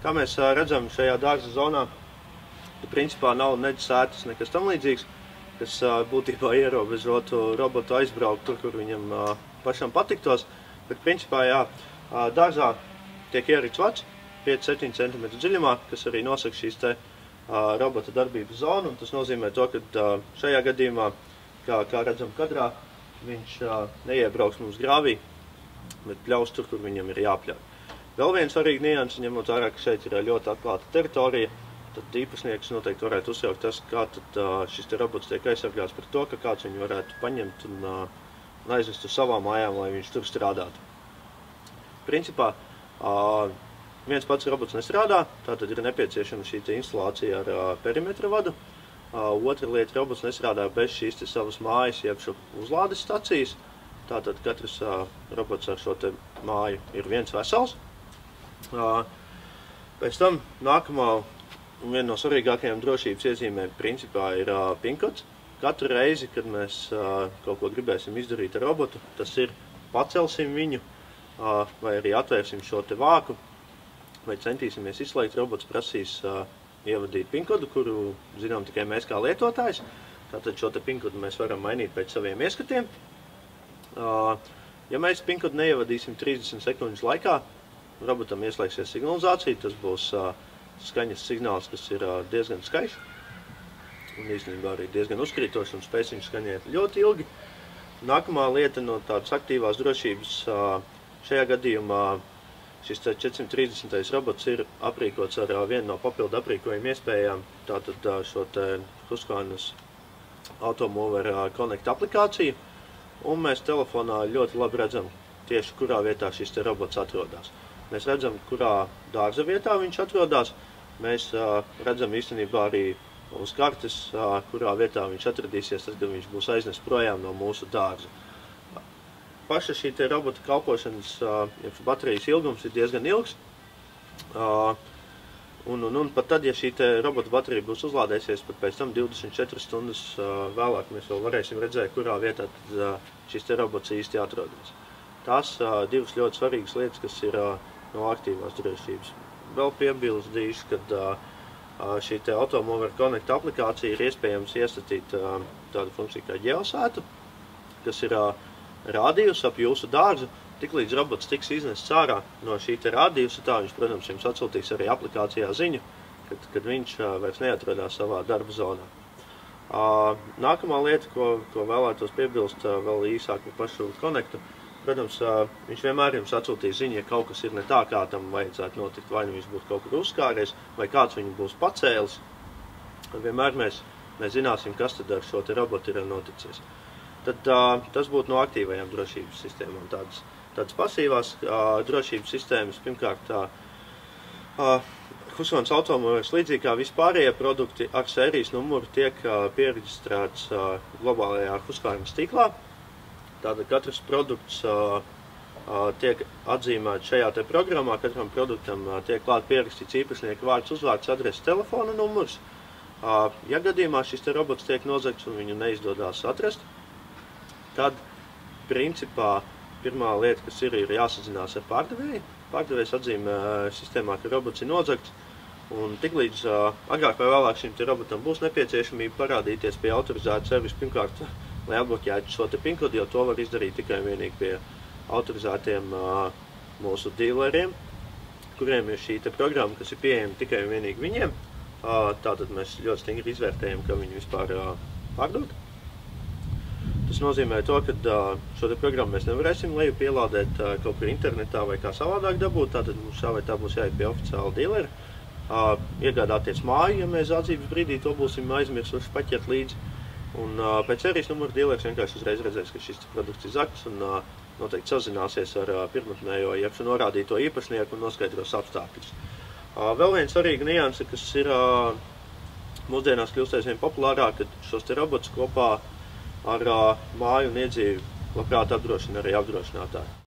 Kā mēs redzam šajā dārza zonā, principā nav nedz sētas, nekas tam līdzīgs, kas būtībā ierobežotu robotu aizbraukt tur, kur viņam pašam patiktos. Bet principā, jā, dārzā tiek ierīts vats 5–7 cm dziļumā, kas arī nosaka šīs te robota darbības zonu. Tas nozīmē to, ka šajā gadījumā, kā redzam kadrā, viņš neiebrauks mums grāvī, bet pļaus tur, kur viņam ir jāpļauj. Vēl viens svarīgi nianses, ņemot vērā, ka šeit ir ļoti atklāta teritorija, tad īpašnieks noteikti varētu uzsaukt tas, kā tad šis robots tiek aizsargāts par to, ka kāds viņu varētu paņemt un aizvest uz savām mājām, lai viņš tur strādātu. Principā, viens pats robots nestrādā, tātad ir nepieciešama šī instalācija ar perimetra vadu. Otra lieta, robots nestrādā bez šīs savas mājas, jeb šo uzlādes stacijas. Tātad katrs robots ar šo te māju ir viens vesels. Pēc tam nākamā un viena no svarīgākajām drošības iezīmēm principā ir PIN-kods. Katru reizi, kad mēs kaut ko gribēsim izdarīt ar robotu, tas ir pacelsim viņu, vai arī atvērsim šo te vāku, vai centīsimies izslēgt, robots prasīs ievadīt PIN-kodu, kuru zinām tikai mēs kā lietotājs. Tātad šo te PIN-kodu mēs varam mainīt pēc saviem ieskatiem. Ja mēs PIN-kodu neievadīsim 30 sekundžu laikā, robotam ieslēgsies signalizācija, tas būs skaņas signāls, kas ir diezgan skaļš un īstenībā arī diezgan uzkrītošs un spēs viņu skaņēt ļoti ilgi. Nākamā lieta no tādas aktīvās drošības, šajā gadījumā šis 430. robots ir aprīkots ar vienu no papildu aprīkojuma iespējām, tātad šo te Husqvarnas Automover Connect aplikāciju, un mēs telefonā ļoti labi redzam tieši, kurā vietā šis te robots atrodas. Mēs redzam, kurā dārza vietā viņš atrodas. Mēs redzam īstenībā arī uz kartes, kurā vietā viņš atradīsies, tad, kad viņš būs aiznests projām no mūsu dārza. Paša šī te robota kalpošanas baterijas ilgums ir diezgan ilgs. Un pat tad, ja šī te robota baterija būs uzlādēsies, pat pēc tam 24 stundas vēlāk mēs vēl varēsim redzēt, kurā vietā tad šis te robots īsti atrodas. Tās divas ļoti svarīgas lietas, kas ir no aktīvās drošības. Vēl piebildīšu, kad šī te Automover Connect aplikācija ir iespējams iestatīt tādu funkciju kā ģeosētu, kas ir rādījus ap jūsu dārzu. Tiklīdz robots tiks iznests ārā no šī te rādījusa, tā viņš, protams, jums atsūtīs arī aplikācijā ziņu, kad viņš vairs neatrodās savā darba zonā. Nākamā lieta, ko vēlētos piebilst vēl īsāk par pašu Connectu, protams, viņš vienmēr jums atsūtīs ziņu, ja kaut kas ir ne tā, kā tam vajadzētu notikt, vai viņš būs kaut kur uzskāries, vai kāds viņu būs pacēlis. Vienmēr mēs zināsim, kas tad ar šo te robotu ir noticies. Tad tas būtu no aktīvajām drošības sistēmām. Tādas pasīvās drošības sistēmas, pirmkārt, Husqvarnas Automovers līdzīgi kā vispārējie produkti ar sērijas numuru tiek pieregistrēts globālajā Husqvarnas tīklā. Tātad katrs produkts tiek atzīmēts šajā te programmā, katram produktam tiek klāt pierakstīts īpašnieka vārds, uzvārds, adreses, telefona numurs. Ja gadījumā šis te robots tiek nozagts un viņu neizdodās atrast, tad principā pirmā lieta, kas ir jāsazinās ar pārdevēju. Pārdevējs atzīmē sistēmā, ka robots ir nozagts, un tiklīdz agrāk vai vēlāk šim te robotam būs nepieciešamība parādīties pie autorizēta servisa, pirmkārt, lai atbloķētu šo te PIN-kodu, jo to var izdarīt tikai un vienīgi pie autorizētiem mūsu dīleriem, kuriem ir šī te programma, kas ir pieejama tikai un vienīgi viņiem. Tātad mēs ļoti stingri izvērtējam, ka viņi vispār pārdod. Tas nozīmē to, ka šo te programmu mēs nevarēsim leju pielādēt kaut kur internetā vai kā savādāk dabūt, tātad mums šā vai tā būs jāiet pie oficiāla dīlera, iegādāties māju, ja mēs atzības brīdī to būsim aizmirsuši paķert līdzi. Un pēc sērijas numura dīlers vienkārši uzreiz redzēs, ka šis produkts ir zagts un noteikti sazināsies ar pirmotnējo jeb šo norādīto īpašnieku un noskaidros apstākļus. Vēl viena svarīga nianse, kas ir mūsdienās kļūst aizvien populārāk, kad šos te robotus kopā ar māju un iedzīvi labprāt apdrošina arī apdrošinātāji.